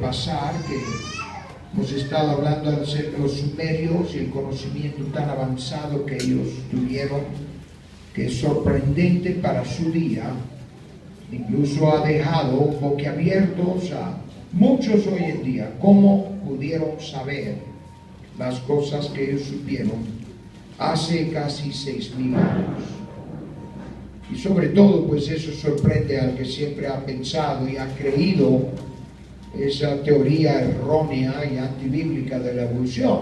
pasar que hemos estado hablando acerca de los sumerios y el conocimiento tan avanzado que ellos tuvieron, que es sorprendente para su día. Incluso ha dejado boquiabiertos a muchos hoy en día cómo pudieron saber las cosas que ellos supieron hace casi 6,000 años. Y sobre todo, pues eso sorprende al que siempre ha pensado y ha creído esa teoría errónea y antibíblica de la evolución,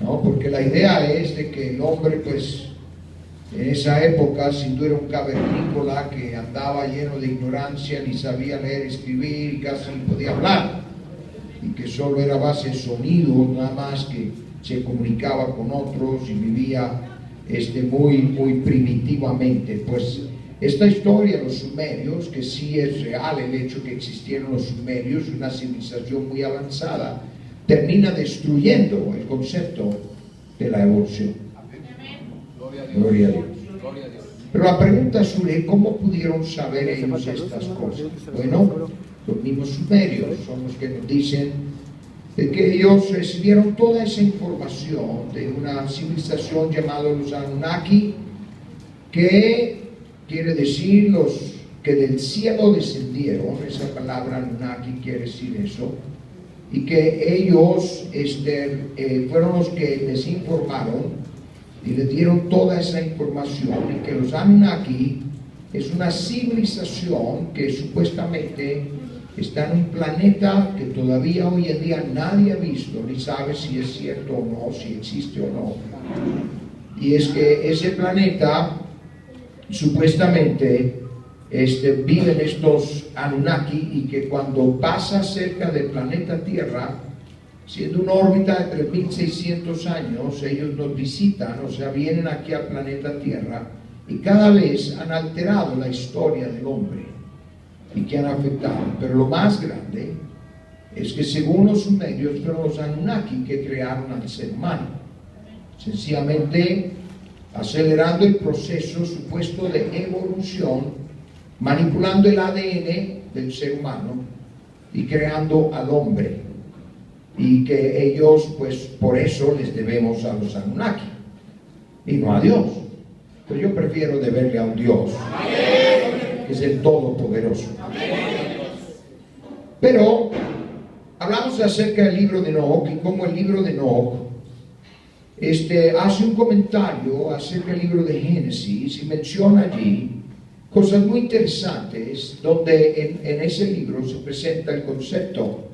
¿no? Porque la idea es de que el hombre, pues, en esa época, sin duda era un cavernícola que andaba lleno de ignorancia, ni sabía leer, escribir y casi ni podía hablar, y que solo era base de sonidos, nada más, que se comunicaba con otros y vivía muy primitivamente. Pues esta historia de los sumerios, que sí es real el hecho que existieron los sumerios, una civilización muy avanzada, termina destruyendo el concepto de la evolución. Gloria a Dios. Pero la pregunta surge: ¿cómo pudieron saber ellos estas cosas? Bueno, los mismos sumerios son los que nos dicen de que ellos recibieron toda esa información de una civilización llamada los Anunnaki, que quiere decir los que del cielo descendieron. Esa palabra Anunnaki quiere decir eso, y que ellos fueron los que les informaron y le dieron toda esa información, y que los Anunnaki es una civilización que supuestamente está en un planeta que todavía hoy en día nadie ha visto ni sabe si es cierto o no, si existe o no. Y es que ese planeta supuestamente viven estos Anunnaki, y que cuando pasa cerca del planeta Tierra, siendo una órbita de 3,600 años, ellos nos visitan, o sea, vienen aquí al planeta Tierra, y cada vez han alterado la historia del hombre y que han afectado. Pero lo más grande es que, según los sumerios, fueron los Anunnaki que crearon al ser humano, sencillamente acelerando el proceso supuesto de evolución, manipulando el ADN del ser humano y creando al hombre. Y que ellos, pues por eso les debemos a los Anunnaki y no a Dios. Pero yo prefiero deberle a un Dios que es el Todopoderoso. Pero hablamos acerca del libro de Enoc, y cómo el libro de Enoc hace un comentario acerca del libro de Génesis, y menciona allí cosas muy interesantes, donde en ese libro se presenta el concepto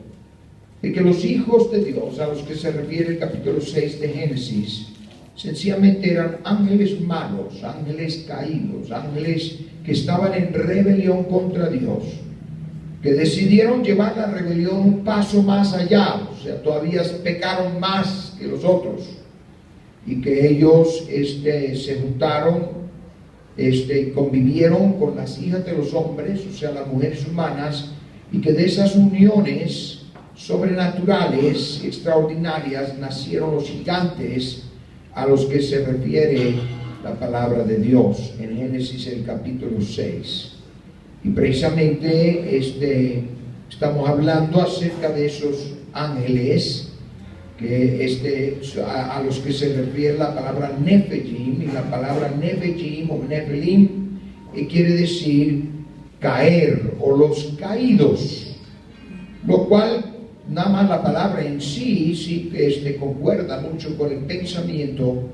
de que los hijos de Dios, a los que se refiere el capítulo 6 de Génesis, sencillamente eran ángeles malos, ángeles caídos, ángeles que estaban en rebelión contra Dios, que decidieron llevar la rebelión un paso más allá, o sea, todavía pecaron más que los otros, y que ellos se juntaron, convivieron con las hijas de los hombres, o sea, las mujeres humanas, y que de esas uniones sobrenaturales, extraordinarias, nacieron los gigantes a los que se refiere la palabra de Dios en Génesis el capítulo 6. Y precisamente estamos hablando acerca de esos ángeles que a los que se refiere la palabra Nephilim, y la palabra Nephilim o Nephilim quiere decir caer o los caídos, lo cual nada más la palabra en sí concuerda mucho con el pensamiento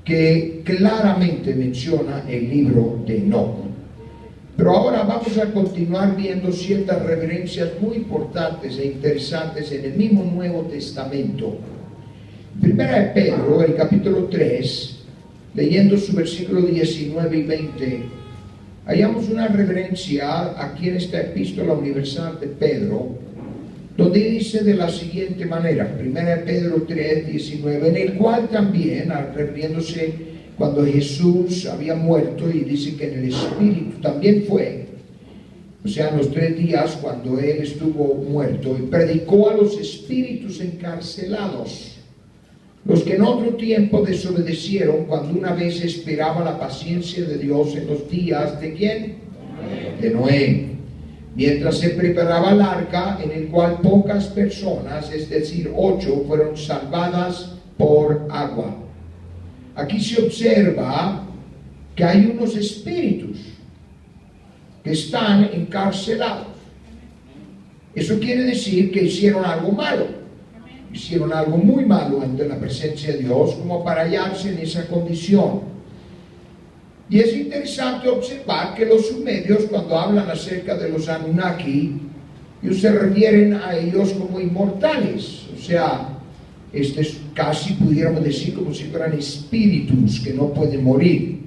que claramente menciona el libro de Enoc. Pero ahora vamos a continuar viendo ciertas referencias muy importantes e interesantes en el mismo Nuevo Testamento. Primera de Pedro, el capítulo 3, leyendo su versículo 19 y 20, hallamos una referencia aquí en esta epístola universal de Pedro, donde dice de la siguiente manera, 1 Pedro 3, 19, en el cual también, refiriéndose cuando Jesús había muerto, y dice que en el Espíritu también fue, o sea, en los 3 días cuando Él estuvo muerto, y predicó a los espíritus encarcelados, los que en otro tiempo desobedecieron, cuando una vez esperaba la paciencia de Dios en los días, ¿de quién? De Noé, mientras se preparaba el arca, en el cual pocas personas, es decir, 8, fueron salvadas por agua. Aquí se observa que hay unos espíritus que están encarcelados. Eso quiere decir que hicieron algo malo, hicieron algo muy malo ante la presencia de Dios, como para hallarse en esa condición. Y es interesante observar que los sumerios, cuando hablan acerca de los Anunnaki, ellos se refieren a ellos como inmortales. O sea, casi pudiéramos decir como si fueran espíritus que no pueden morir.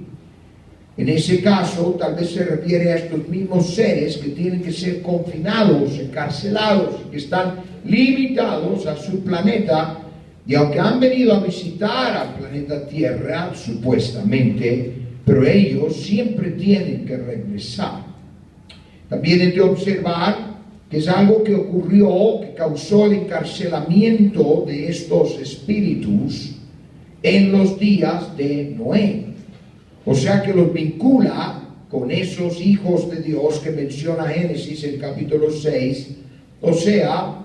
En ese caso, tal vez se refiere a estos mismos seres que tienen que ser confinados, encarcelados, que están limitados a su planeta, y aunque han venido a visitar al planeta Tierra, supuestamente, pero ellos siempre tienen que regresar. También hay que observar que es algo que ocurrió, que causó el encarcelamiento de estos espíritus en los días de Noé. O sea que los vincula con esos hijos de Dios que menciona Génesis en capítulo 6. O sea,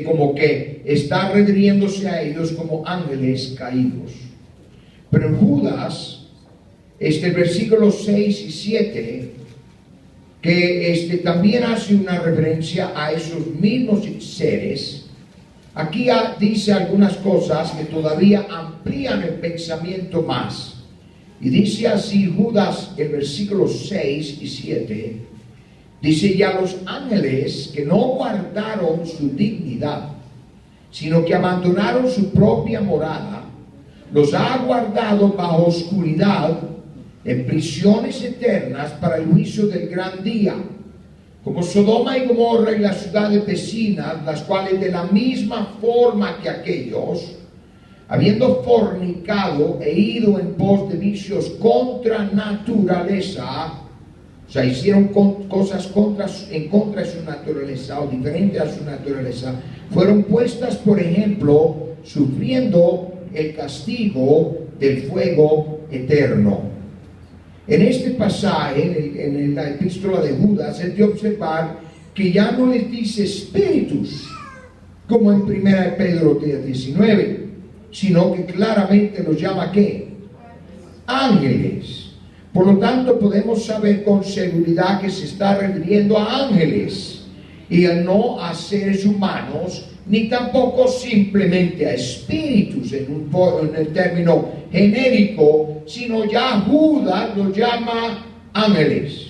como que está refiriéndose a ellos como ángeles caídos. Pero en Judas, versículos 6 y 7, que también hace una referencia a esos mismos seres. Aquí dice algunas cosas que todavía amplían el pensamiento más. Y dice así Judas, el versículo 6 y 7, dice: y a los ángeles que no guardaron su dignidad, sino que abandonaron su propia morada, los ha guardado bajo oscuridad en prisiones eternas para el juicio del gran día, como Sodoma y Gomorra y las ciudades vecinas, las cuales de la misma forma que aquellos, habiendo fornicado e ido en pos de vicios contra naturaleza, o sea, hicieron cosas en contra de su naturaleza o diferente a su naturaleza, fueron puestas, por ejemplo, sufriendo el castigo del fuego eterno. En este pasaje, en la epístola de Judas, es de observar que ya no les dice espíritus, como en 1 Pedro 19, sino que claramente los llama ¿qué? Ángeles. Por lo tanto, podemos saber con seguridad que se está refiriendo a ángeles y no a seres humanos, ni tampoco simplemente a espíritus en el término genérico, sino ya Judas los llama ángeles.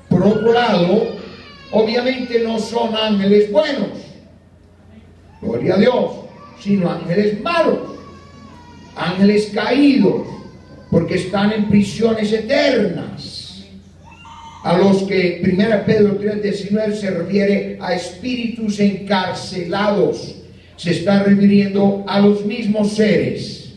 Por otro lado, obviamente no son ángeles buenos, gloria a Dios, sino ángeles malos, ángeles caídos, porque están en prisiones eternas, a los que 1 Pedro 3:19 se refiere a espíritus encarcelados. Se está refiriendo a los mismos seres.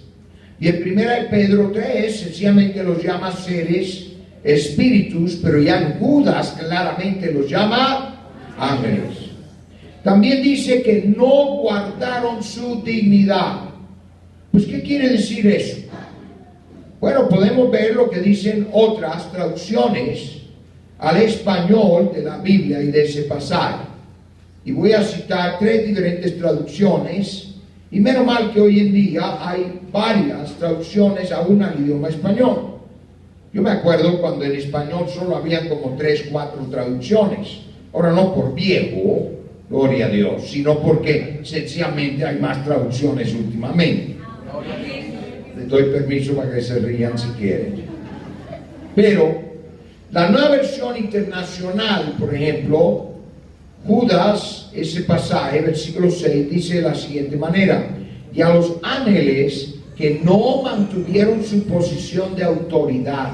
Y en 1 Pedro 3 sencillamente los llama seres, espíritus, pero ya en Judas claramente los llama ángeles. También dice que no guardaron su dignidad. Pues, ¿qué quiere decir eso? Bueno, podemos ver lo que dicen otras traducciones al español de la Biblia y de ese pasaje. Y voy a citar 3 diferentes traducciones, y menos mal que hoy en día hay varias traducciones aún al idioma español. Yo me acuerdo cuando en español solo había como 3, 4 traducciones. Ahora no por viejo, gloria a Dios, sino porque sencillamente hay más traducciones últimamente. Les doy permiso para que se rían si quieren. Pero la Nueva Versión Internacional, por ejemplo, Judas, ese pasaje, versículo 6, dice de la siguiente manera: y a los ángeles que no mantuvieron su posición de autoridad,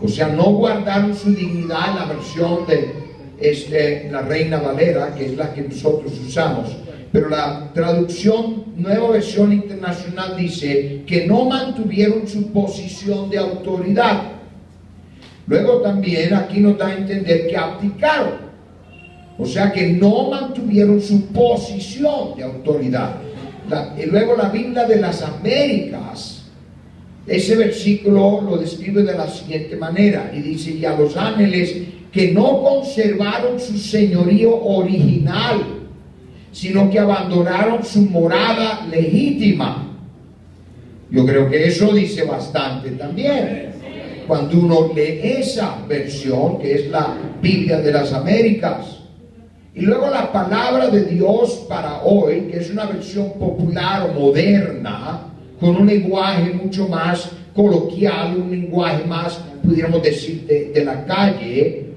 o sea, no guardaron su dignidad, en la versión de la Reina Valera, que es la que nosotros usamos. Pero la traducción Nueva Versión Internacional dice que no mantuvieron su posición de autoridad. Luego también aquí nos da a entender que abdicaron, o sea que no mantuvieron su posición de autoridad. Y luego la Biblia de las Américas, ese versículo lo describe de la siguiente manera, y dice: y a los ángeles que no conservaron su señorío original, sino que abandonaron su morada legítima. Yo creo que eso dice bastante también. Cuando uno lee esa versión, que es la Biblia de las Américas, y luego la palabra de Dios para hoy, que es una versión popular o moderna, con un lenguaje mucho más coloquial, un lenguaje más, pudiéramos decir, de la calle.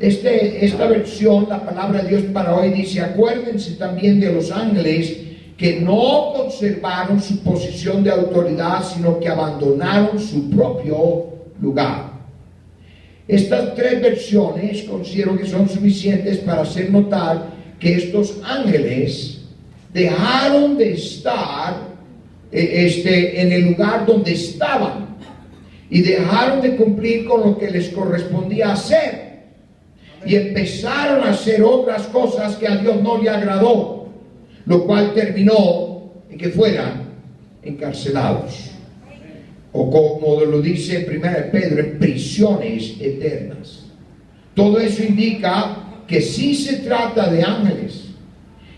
Esta versión, la palabra de Dios para hoy dice: acuérdense también de los ángeles que no conservaron su posición de autoridad, sino que abandonaron su propio lugar. Estas tres versiones considero que son suficientes para hacer notar que estos ángeles dejaron de estar en el lugar donde estaban y dejaron de cumplir con lo que les correspondía hacer y empezaron a hacer otras cosas que a Dios no le agradó, lo cual terminó en que fueran encarcelados, o como lo dice 1 Pedro, en prisiones eternas. Todo eso indica que sí se trata de ángeles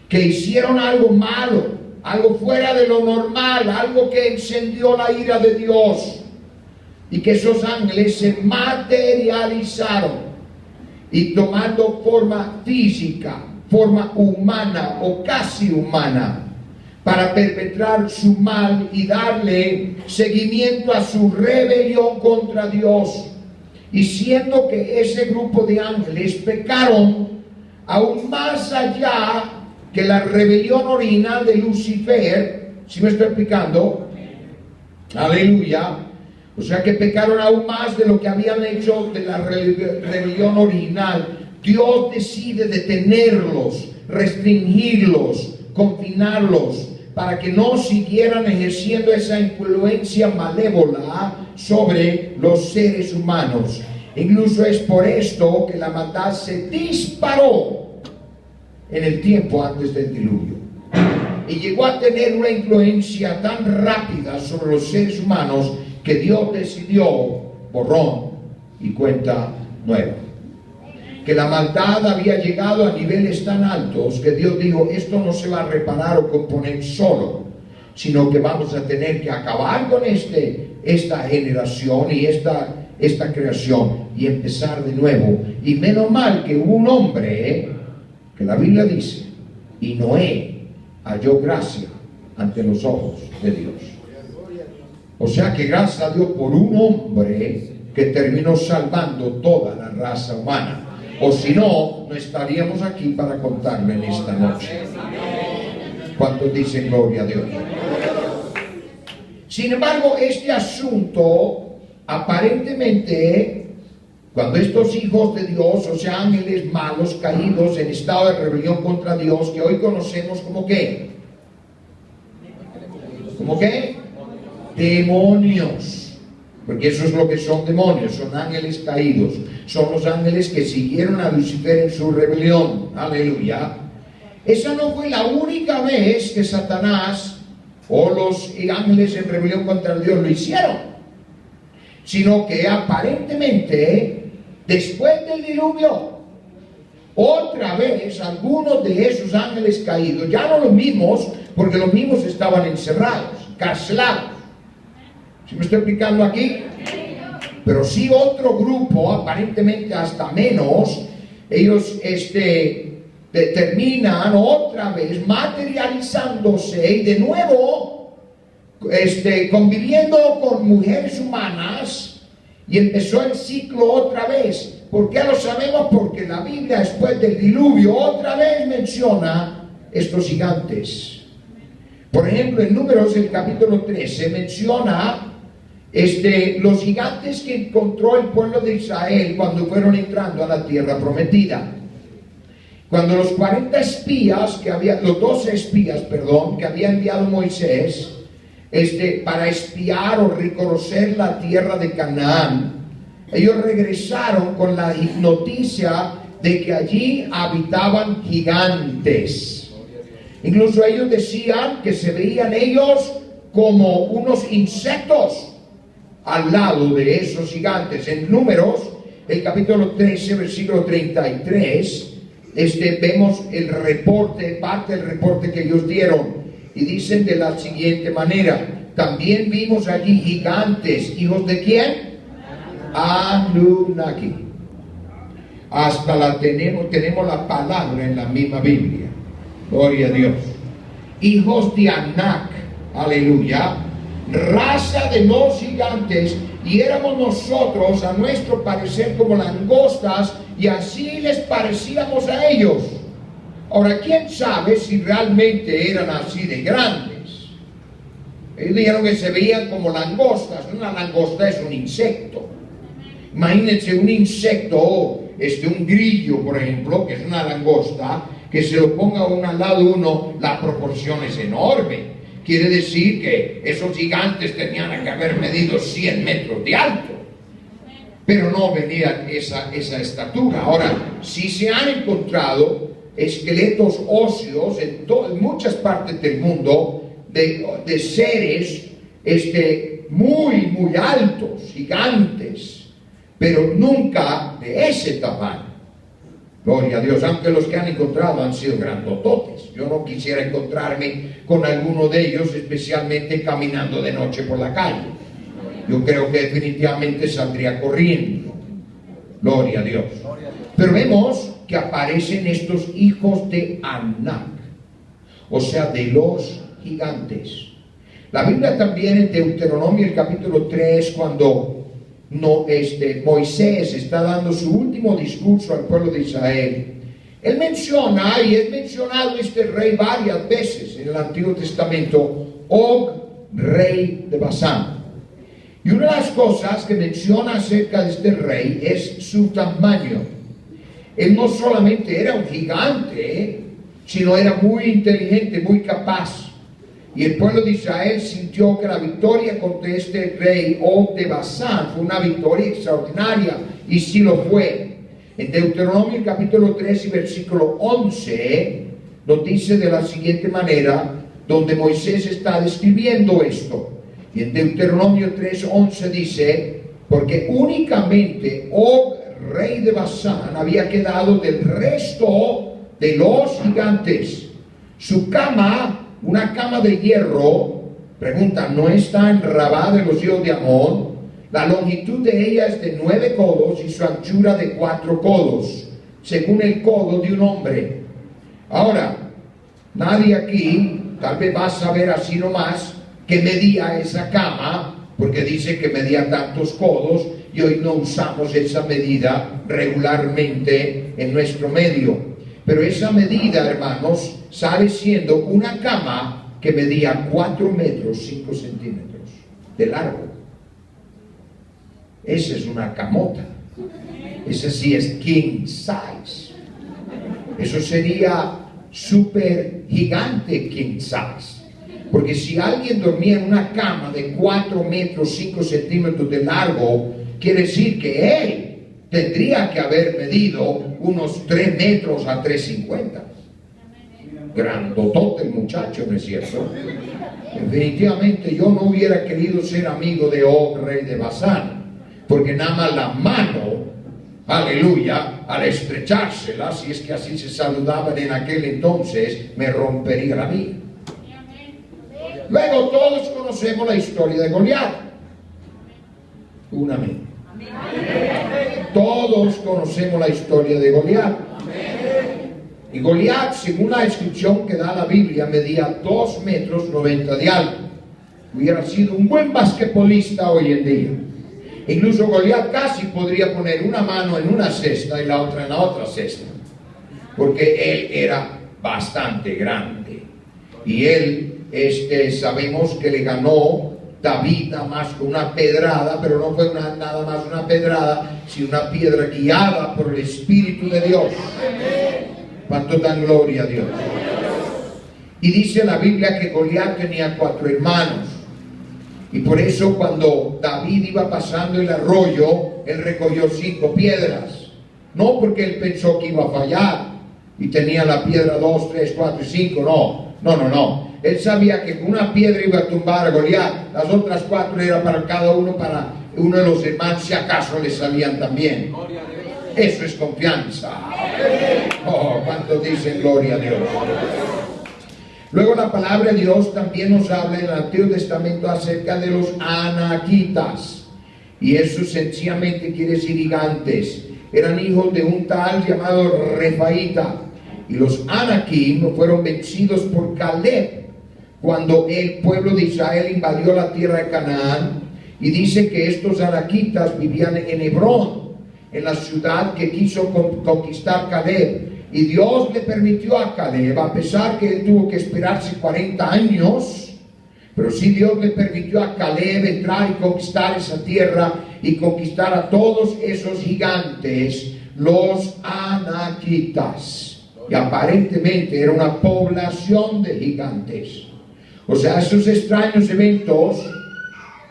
que hicieron algo malo, algo fuera de lo normal, algo que encendió la ira de Dios, y que esos ángeles se materializaron y tomando forma física, forma humana o casi humana, para perpetrar su mal y darle seguimiento a su rebelión contra Dios. Y siendo que ese grupo de ángeles pecaron aún más allá que la rebelión original de Lucifer, ¿sí me estoy explicando? Aleluya. O sea que pecaron aún más de lo que habían hecho de la rebelión original. Dios decide detenerlos, restringirlos, confinarlos, para que no siguieran ejerciendo esa influencia malévola sobre los seres humanos. Incluso es por esto que la maldad se disparó en el tiempo antes del diluvio y llegó a tener una influencia tan rápida sobre los seres humanos que Dios decidió borrón y cuenta nueva. Que la maldad había llegado a niveles tan altos que Dios dijo: esto no se va a reparar o componer solo, sino que vamos a tener que acabar con esta generación y esta creación y empezar de nuevo. Y menos mal que hubo un hombre, que la Biblia dice, y Noé halló gracia ante los ojos de Dios. O sea que gracias a Dios por un hombre que terminó salvando toda la raza humana. O si no, no estaríamos aquí para contarlo en esta noche. ¿Cuántos dicen gloria a Dios? Sin embargo, este asunto, aparentemente, cuando estos hijos de Dios, o sea, ángeles malos, caídos en estado de rebelión contra Dios, que hoy conocemos como ¿qué? ¿Como qué? Demonios. Porque eso es lo que son demonios, son ángeles caídos. Son los ángeles que siguieron a Lucifer en su rebelión. Aleluya. Esa no fue la única vez que Satanás o los ángeles en rebelión contra Dios lo hicieron, sino que aparentemente después del diluvio, otra vez algunos de esos ángeles caídos, ya no los mismos, porque los mismos estaban encerrados, carcelados. ¿Sí me estoy explicando aquí? Pero sí otro grupo, aparentemente hasta menos, ellos terminan otra vez materializándose y de nuevo conviviendo con mujeres humanas, y empezó el ciclo otra vez. ¿Por qué lo sabemos? Porque la Biblia después del diluvio otra vez menciona estos gigantes. Por ejemplo, en Números, el capítulo 13, menciona los gigantes que encontró el pueblo de Israel cuando fueron entrando a la tierra prometida. Cuando los 40 espías los 12 espías, que había enviado Moisés para espiar o reconocer la tierra de Canaán, ellos regresaron con la noticia de que allí habitaban gigantes. Incluso ellos decían que se veían ellos como unos insectos al lado de esos gigantes. En Números, el capítulo 13, versículo 33, vemos el reporte, parte del reporte que ellos dieron, y dicen de la siguiente manera: también vimos allí gigantes, hijos de ¿quién? Anunnaki. Hasta tenemos la palabra en la misma Biblia. Gloria a Dios. Hijos de Anak, aleluya, raza de los gigantes, y éramos nosotros a nuestro parecer como langostas, y así les parecíamos a ellos. Ahora, ¿quién sabe si realmente eran así de grandes? Ellos dijeron que se veían como langostas. Una langosta es un insecto. Imagínense un insecto, un grillo, por ejemplo, que es una langosta, que se lo ponga uno al lado de uno, la proporción es enorme. Quiere decir que esos gigantes tenían que haber medido 100 metros de alto, pero no venían esa estatura. Ahora, si se han encontrado esqueletos óseos en muchas partes del mundo de seres muy altos, gigantes, pero nunca de ese tamaño. Gloria a Dios, aunque los que han encontrado han sido grandototes. Yo no quisiera encontrarme con alguno de ellos, especialmente caminando de noche por la calle. Yo creo que definitivamente saldría corriendo. Gloria a Dios. Pero vemos que aparecen estos hijos de Anak, o sea, de los gigantes. La Biblia también en Deuteronomio, el capítulo 3, cuando Moisés está dando su último discurso al pueblo de Israel, él menciona, y es mencionado este rey varias veces en el Antiguo Testamento, Og, rey de Basán. Y una de las cosas que menciona acerca de este rey es su tamaño. Él no solamente era un gigante, sino era muy inteligente, muy capaz. Y el pueblo de Israel sintió que la victoria contra este rey Og de Basán fue una victoria extraordinaria, y sí lo fue. En Deuteronomio capítulo 3 y versículo 11 nos dice de la siguiente manera, donde Moisés está describiendo esto. Y en Deuteronomio 3:11 dice: porque únicamente Og, rey de Basán, había quedado del resto de los gigantes. Su cama, una cama de hierro, pregunta, ¿no está en Rabá de los hijos de Amón? La longitud de ella es de 9 codos y su anchura de 4 codos, según el codo de un hombre. Ahora, nadie aquí tal vez va a saber así nomás que medía esa cama, porque dice que medía tantos codos, y hoy no usamos esa medida regularmente en nuestro medio. Pero esa medida, hermanos, sale siendo una cama que medía 4 metros 5 centímetros de largo. Esa es una camota. Esa sí es king size. Eso sería super gigante king size. Porque si alguien dormía en una cama de 4 metros 5 centímetros de largo, quiere decir que él tendría que haber medido unos 3 metros a 3,50. Grandotote el muchacho, ¿no es cierto? Definitivamente yo no hubiera querido ser amigo de Og, rey de Basán, porque nada más la mano, aleluya, al estrechársela, si es que así se saludaban en aquel entonces, me rompería la vida. Luego todos conocemos la historia de Goliat. Un amén. Todos conocemos la historia de Goliat. Y Goliat, según la descripción que da la Biblia, medía 2 metros 90 de alto. Hubiera sido un buen basquetbolista hoy en día. Incluso Goliat casi podría poner una mano en una cesta y la otra en la otra cesta, porque él era bastante grande. Y él, sabemos que le ganó David nada más con una pedrada, pero no fue nada más una pedrada, sino una piedra guiada por el Espíritu de Dios. ¿Cuánto dan gloria a Dios? Y dice la Biblia que Goliat tenía 4 hermanos. Y por eso cuando David iba pasando el arroyo, él recogió 5 piedras. No porque él pensó que iba a fallar y tenía la piedra 2, 3, 4 y 5. No. Él sabía que con una piedra iba a tumbar a Goliat. Las otras 4 eran para cada uno para uno de los hermanos, si acaso le salían también. Eso es confianza. Oh, ¿cuántos dicen gloria a Dios? Luego la palabra de Dios también nos habla en el Antiguo Testamento acerca de los anaquitas. Y eso sencillamente quiere decir gigantes. Eran hijos de un tal llamado Refaíta. Y los anaquim fueron vencidos por Caleb cuando el pueblo de Israel invadió la tierra de Canaán. Y dice que estos anaquitas vivían en Hebrón, en la ciudad que quiso conquistar Caleb. Y Dios le permitió a Caleb, a pesar que él tuvo que esperarse 40 años, pero sí Dios le permitió a Caleb entrar y conquistar esa tierra y conquistar a todos esos gigantes, los anaquitas. Y aparentemente era una población de gigantes. O sea, esos extraños eventos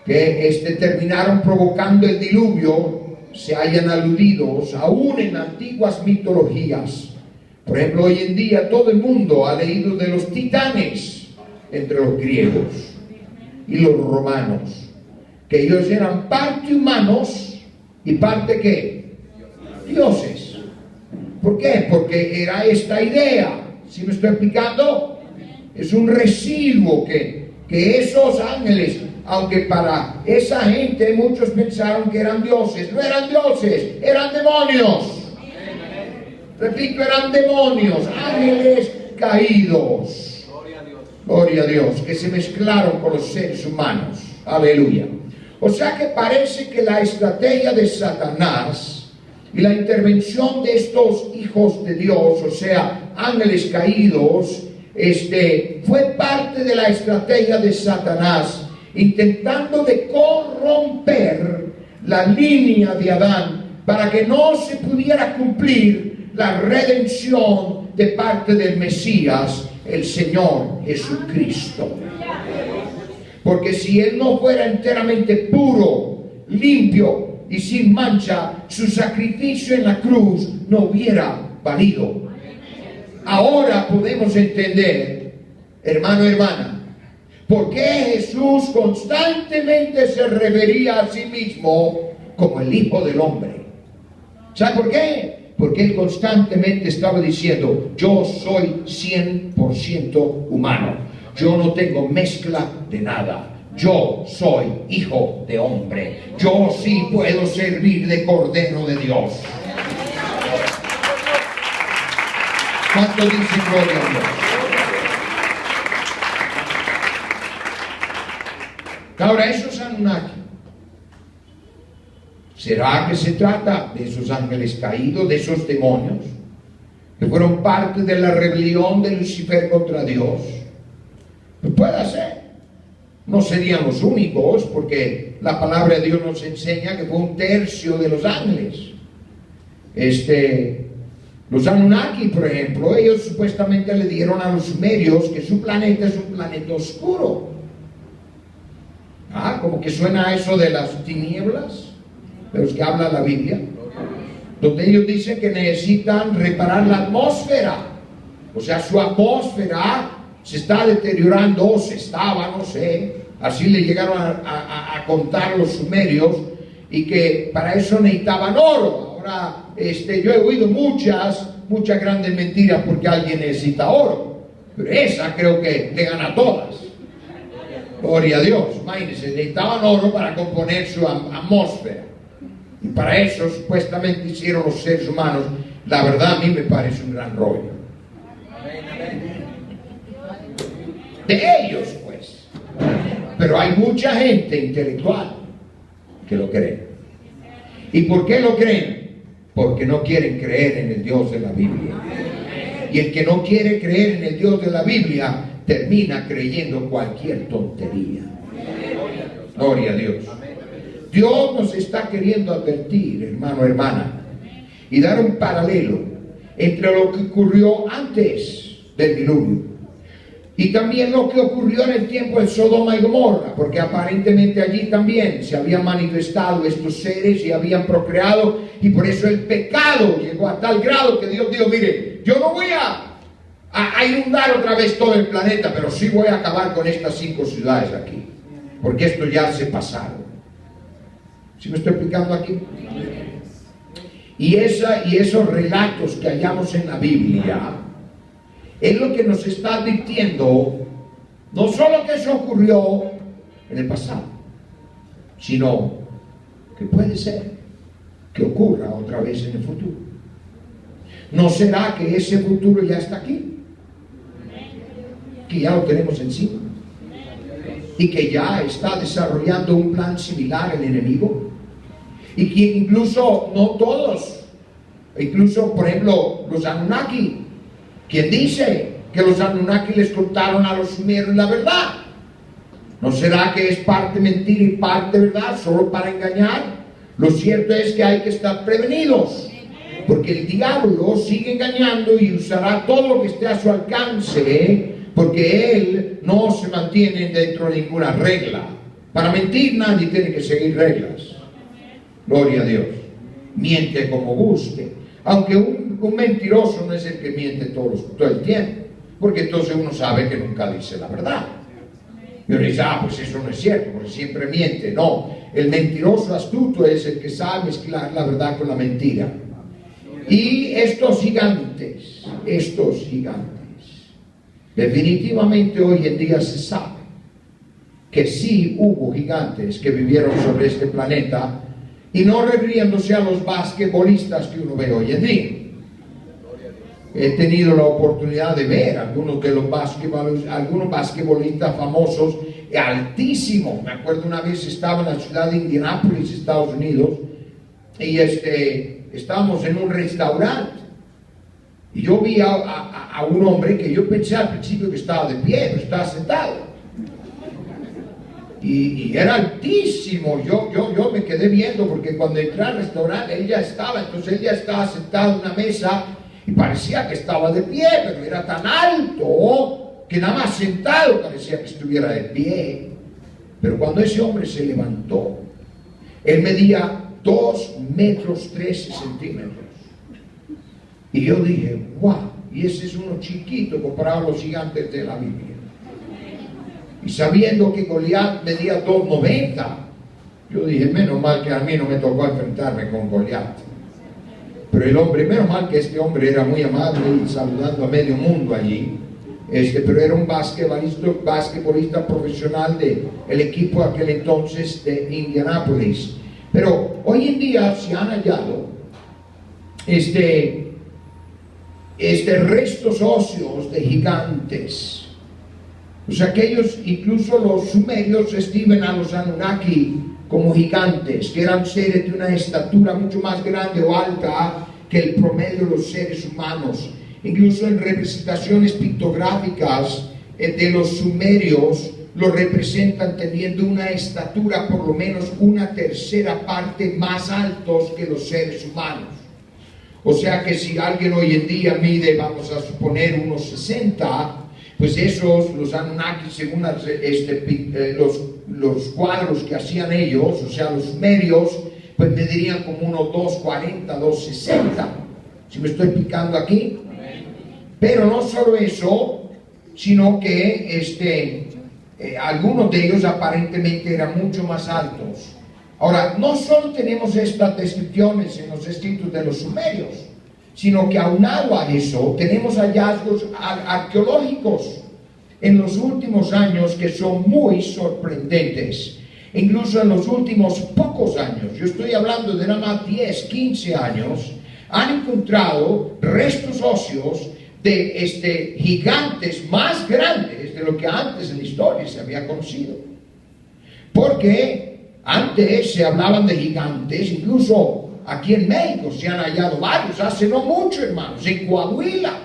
que terminaron provocando el diluvio se hayan aludidos aún en antiguas mitologías. Por ejemplo, hoy en día todo el mundo ha leído de los titanes entre los griegos y los romanos, que ellos eran parte humanos y parte ¿qué? Dioses. ¿Por qué? Porque era esta idea, ¿sí me estoy explicando? Es un residuo que esos ángeles, aunque para esa gente muchos pensaron que eran dioses, no eran dioses, eran demonios. Repito, eran demonios, ángeles caídos. Gloria a Dios, que se mezclaron con los seres humanos. Aleluya. O sea que parece que la estrategia de Satanás y la intervención de estos hijos de Dios, o sea, ángeles caídos, fue parte de la estrategia de Satanás, intentando de corromper la línea de Adán para que no se pudiera cumplir la redención de parte del Mesías, el Señor Jesucristo. Porque si Él no fuera enteramente puro, limpio y sin mancha, su sacrificio en la cruz no hubiera valido. Ahora podemos entender, hermano, hermana, por qué Jesús constantemente se refería a sí mismo como el Hijo del Hombre. ¿Sabe por qué? Porque Él constantemente estaba diciendo, yo soy 100% humano. Yo no tengo mezcla de nada. Yo soy hijo de hombre. Yo sí puedo servir de Cordero de Dios. ¿Cuánto dicen gloria a Dios? Ahora, esos Anunnaki, ¿será que se trata de esos ángeles caídos, de esos demonios que fueron parte de la rebelión de Lucifer contra Dios? Pues puede ser. No serían los únicos, porque la palabra de Dios nos enseña que fue un tercio de los ángeles. Los Anunnaki, por ejemplo, ellos supuestamente le dieron a los sumerios que su planeta es un planeta oscuro. Como que suena a eso de las tinieblas de los que habla la Biblia, donde ellos dicen que necesitan reparar la atmósfera. O sea, su atmósfera se está deteriorando, o se estaba, no sé, así le llegaron a contar los sumerios, y que para eso necesitaban oro. Ahora, yo he oído muchas grandes mentiras porque alguien necesita oro, pero esa creo que le gana a todas. Gloria a Dios. Imagínense, necesitaban oro para componer su atmósfera. Y para eso supuestamente hicieron los seres humanos. La verdad a mí me parece un gran rollo. De ellos, pues. Pero hay mucha gente intelectual que lo cree. ¿Y por qué lo creen? Porque no quieren creer en el Dios de la Biblia. Y el que no quiere creer en el Dios de la Biblia termina creyendo cualquier tontería. Gloria a Dios. Dios nos está queriendo advertir, hermano, hermana, y dar un paralelo entre lo que ocurrió antes del diluvio y también lo que ocurrió en el tiempo de Sodoma y Gomorra, porque aparentemente allí también se habían manifestado estos seres y habían procreado, y por eso el pecado llegó a tal grado que Dios dijo, mire, yo no voy a inundar otra vez todo el planeta, pero sí voy a acabar con estas 5 ciudades aquí, porque esto ya se pasaron. ¿Sí me estoy explicando aquí? Y esos relatos que hallamos en la Biblia es lo que nos está advirtiendo, no solo que eso ocurrió en el pasado, sino que puede ser que ocurra otra vez en el futuro. ¿No será que ese futuro ya está aquí? Que ya lo tenemos encima. Y que ya está desarrollando un plan similar el enemigo. Y que incluso, no todos, incluso por ejemplo los Anunnaki, quien dice que los Anunnaki les contaron a los sumerios la verdad. ¿No será que es parte mentira y parte verdad, solo para engañar? Lo cierto es que hay que estar prevenidos, porque el diablo sigue engañando y usará todo lo que esté a su alcance, porque él no se mantiene dentro de ninguna regla. Para mentir nadie tiene que seguir reglas. Gloria a Dios. Miente como guste. Aunque un mentiroso no es el que miente todo el tiempo, porque entonces uno sabe que nunca dice la verdad. Y uno dice, pues eso no es cierto, porque siempre miente. No, el mentiroso astuto es el que sabe mezclar la verdad con la mentira. Y estos gigantes, definitivamente hoy en día se sabe que sí hubo gigantes que vivieron sobre este planeta, y no refiriéndose a los basquetbolistas que uno ve hoy en día. He tenido la oportunidad de ver algunos de los basquetbolistas famosos, altísimos. Me acuerdo una vez estaba en la ciudad de Indianápolis, Estados Unidos, y estábamos en un restaurante, y yo vi a un hombre que yo pensé al principio que estaba de pie, pero estaba sentado. Y era altísimo. Yo me quedé viendo, porque cuando entré al restaurante él ya estaba sentado en una mesa y parecía que estaba de pie, pero era tan alto que nada más sentado parecía que estuviera de pie. Pero cuando ese hombre se levantó, él medía 2 metros 13 centímetros. Y yo dije, wow, y ese es uno chiquito comparado a los gigantes de la Biblia. Y sabiendo que Goliat medía 2,90, yo dije, menos mal que a mí no me tocó enfrentarme con Goliat. Pero el hombre, menos mal que este hombre era muy amable y saludando a medio mundo allí. Pero era un basquetbolista profesional del equipo aquel entonces de Indianápolis. Pero hoy en día se han hallado restos óseos de gigantes. O sea, que ellos, incluso los sumerios, estiman a los Anunnaki como gigantes, que eran seres de una estatura mucho más grande o alta que el promedio de los seres humanos. Incluso en representaciones pictográficas de los sumerios, lo representan teniendo una estatura por lo menos 1/3 parte más altos que los seres humanos. O sea que si alguien hoy en día mide, vamos a suponer, 1,60, pues los Anunnaki, según los cuadros que hacían ellos, o sea, los sumerios, pues medirían como unos 2,40, 2,60. ¿Sí me estoy explicando aquí? Pero no solo eso, sino que algunos de ellos aparentemente eran mucho más altos. Ahora, no solo tenemos estas descripciones en los escritos de los sumerios, sino que aunado a eso tenemos hallazgos arqueológicos en los últimos años que son muy sorprendentes. Incluso en los últimos pocos años, yo estoy hablando de nada más 10, 15 años, han encontrado restos óseos de gigantes más grandes de lo que antes en la historia se había conocido. Porque antes se hablaban de gigantes, incluso aquí en México se han hallado varios, hace no mucho, hermanos, en Coahuila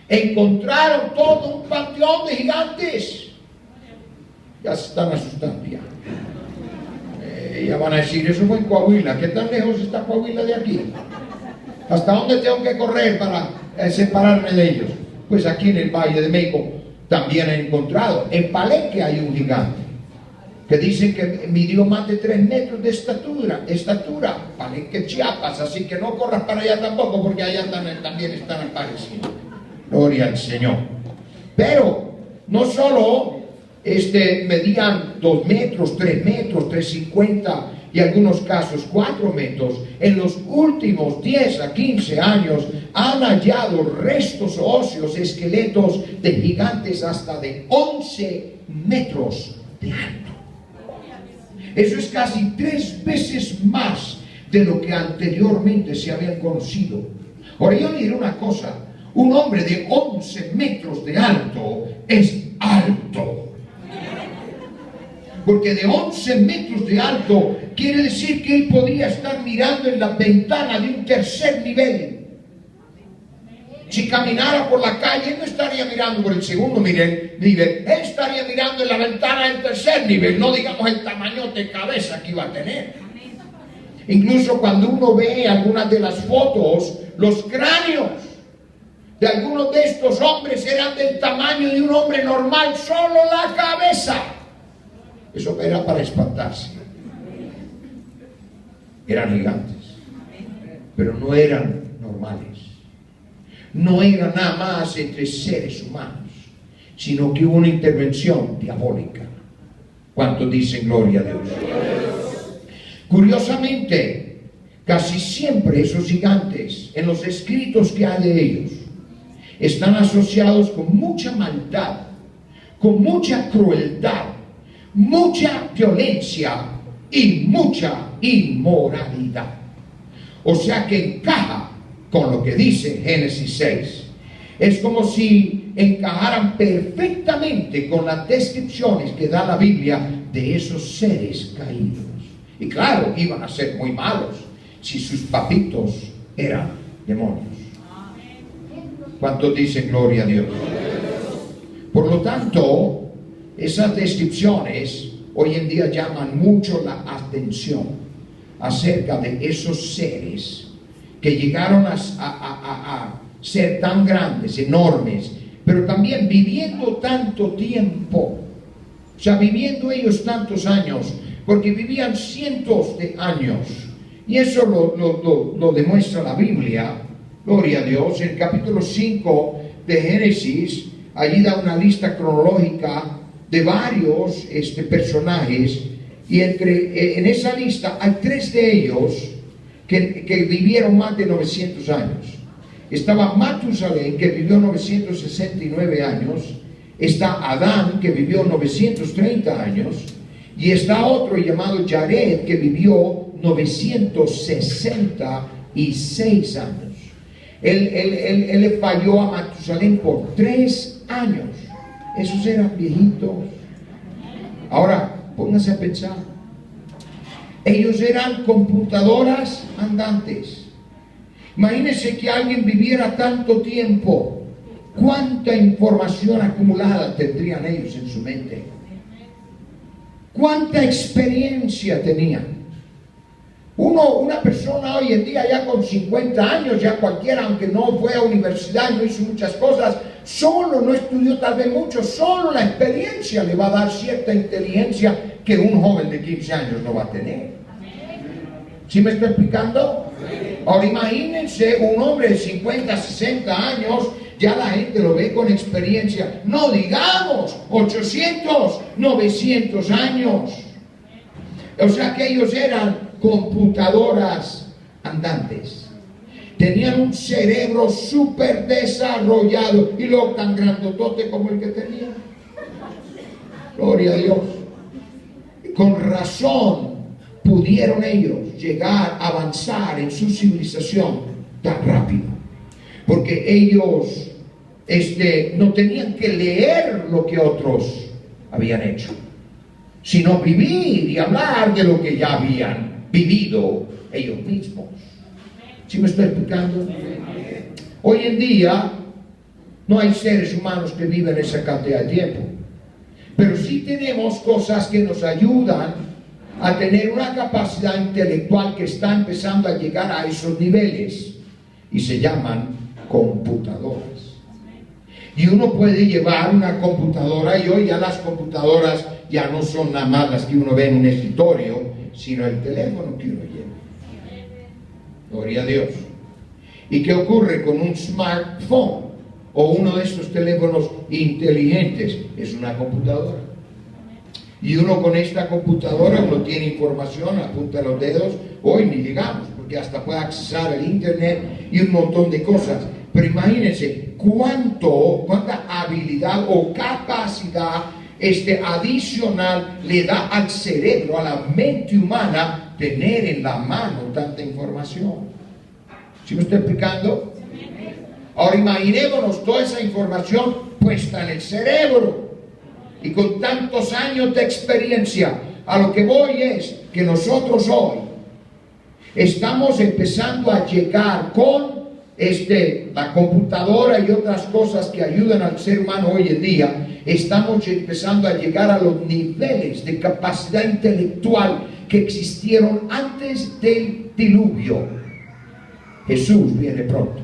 encontraron todo un panteón de gigantes. Ya se están asustando ya. Ya van a decir, eso fue en Coahuila. ¿Qué tan lejos está Coahuila de aquí? ¿Hasta dónde tengo que correr para separarme de ellos? Pues aquí en el Valle de México también han encontrado. En Palenque hay un gigante que dicen que midió más de 3 metros de estatura, Palenque, Chiapas, así que no corras para allá tampoco, porque allá también están apareciendo. Gloria al Señor. Pero no solo medían 2 metros, 3 metros, 3,50, y en algunos casos 4 metros, en los últimos 10 a 15 años han hallado restos óseos, esqueletos de gigantes hasta de 11 metros de alto. Eso es casi 3 veces más de lo que anteriormente se habían conocido. Ahora yo le diré una cosa, un hombre de 11 metros de alto es alto. Porque de 11 metros de alto quiere decir que él podría estar mirando en la ventana de un tercer nivel. Si caminara por la calle, él no estaría mirando por el segundo nivel, él estaría mirando en la ventana del tercer nivel, no digamos el tamaño de cabeza que iba a tener. Incluso cuando uno ve algunas de las fotos, los cráneos de algunos de estos hombres eran del tamaño de un hombre normal, solo la cabeza. Eso era para espantarse. Eran gigantes, pero no eran normales. No eran nada más entre seres humanos, sino que hubo una intervención diabólica. ¿Cuántos dicen gloria a Dios? Curiosamente, casi siempre esos gigantes, en los escritos que hay de ellos, están asociados con mucha maldad, con mucha crueldad, mucha violencia y mucha inmoralidad. O sea que encaja con lo que dice Génesis 6. Es como si encajaran perfectamente con las descripciones que da la Biblia de esos seres caídos. Y claro, iban a ser muy malos si sus papitos eran demonios. ¿Cuántos dicen gloria a Dios? Por lo tanto, esas descripciones hoy en día llaman mucho la atención acerca de esos seres que llegaron a ser tan grandes, enormes, pero también viviendo tanto tiempo, o sea, viviendo ellos tantos años, porque vivían cientos de años, y eso lo demuestra la Biblia. Gloria a Dios. En el capítulo 5 de Génesis, allí da una lista cronológica de varios personajes, y en esa lista hay 3 de ellos que vivieron más de 900 años. Estaba Matusalén, que vivió 969 años, está Adán, que vivió 930 años, y está otro llamado Jared, que vivió 966 años. Él le falló a Matusalén por 3 años. Esos eran viejitos. Ahora, pónganse a pensar. Ellos eran computadoras andantes. Imagínense que alguien viviera tanto tiempo. ¿Cuánta información acumulada tendrían ellos en su mente? ¿Cuánta experiencia tenían? Una persona hoy en día ya con 50 años, ya cualquiera, aunque no fue a universidad, no hizo muchas cosas, solo no estudió tal vez mucho, solo la experiencia le va a dar cierta inteligencia que un joven de 15 años no va a tener. ¿Sí me estoy explicando? Ahora imagínense un hombre de 50, 60 años, ya la gente lo ve con experiencia, no digamos 800, 900 años. O sea que ellos eran computadoras andantes. Tenían un cerebro súper desarrollado y luego tan grandotote como el que tenía. Gloria a Dios. Con razón pudieron ellos llegar a avanzar en su civilización tan rápido, porque ellos no tenían que leer lo que otros habían hecho, sino vivir y hablar de lo que ya habían vivido ellos mismos. ¿Sí me estoy explicando? Hoy en día no hay seres humanos que viven esa cantidad de tiempo, pero sí tenemos cosas que nos ayudan a tener una capacidad intelectual que está empezando a llegar a esos niveles, y se llaman computadoras. Y uno puede llevar una computadora, y hoy ya las computadoras ya no son nada más las que uno ve en un escritorio, sino el teléfono que uno lleva. Gloria a Dios. ¿Y qué ocurre con un smartphone o uno de estos teléfonos inteligentes? Es una computadora. Y uno con esta computadora, uno tiene información a punta de los dedos, hoy ni digamos, porque hasta puede accesar el internet y un montón de cosas. Pero imagínense cuánta habilidad o capacidad adicional le da al cerebro, a la mente humana, tener en la mano tanta información. ¿Sí me estoy explicando? Ahora imaginémonos toda esa información puesta en el cerebro y con tantos años de experiencia. A lo que voy es que nosotros hoy estamos empezando a llegar con la computadora y otras cosas que ayudan al ser humano hoy en día. Estamos empezando a llegar a los niveles de capacidad intelectual que existieron antes del diluvio. Jesús viene pronto.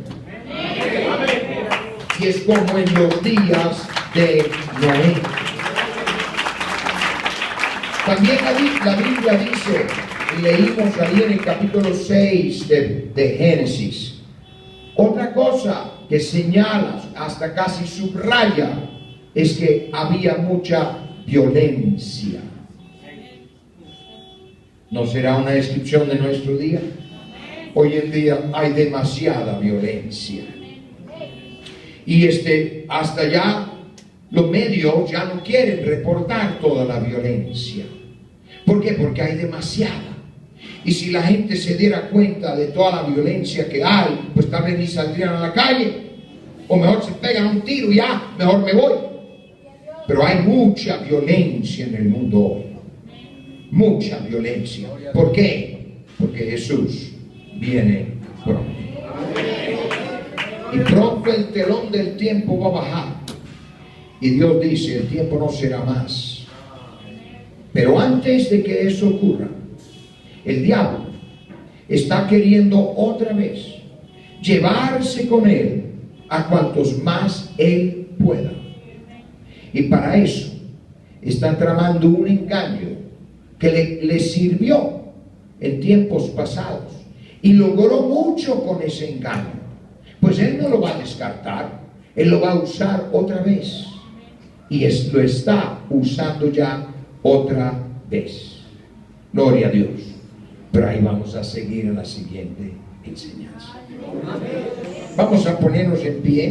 Y es como en los días de Noé. También la Biblia dice, y leímos ahí en el capítulo 6 de Génesis, otra cosa que señala, hasta casi subraya, es que había mucha violencia. ¿No será una descripción de nuestro día? Hoy en día hay demasiada violencia. Y hasta ya los medios ya no quieren reportar toda la violencia. ¿Por qué? Porque hay demasiada. Y si la gente se diera cuenta de toda la violencia que hay, pues tal vez ni saldrían a la calle. O mejor se pegan un tiro y ya, mejor me voy. Pero hay mucha violencia en el mundo hoy. Mucha violencia. ¿Por qué? Porque Jesús viene pronto. Y pronto el telón del tiempo va a bajar. Y Dios dice, el tiempo no será más. Pero antes de que eso ocurra, el diablo está queriendo otra vez llevarse con él a cuantos más él pueda. Y para eso está tramando un engaño que le sirvió en tiempos pasados. Y logró mucho con ese engaño. Pues él no lo va a descartar. Él lo va a usar otra vez. Y lo está usando ya otra vez. Gloria a Dios. Pero ahí vamos a seguir en la siguiente enseñanza. Vamos a ponernos en pie.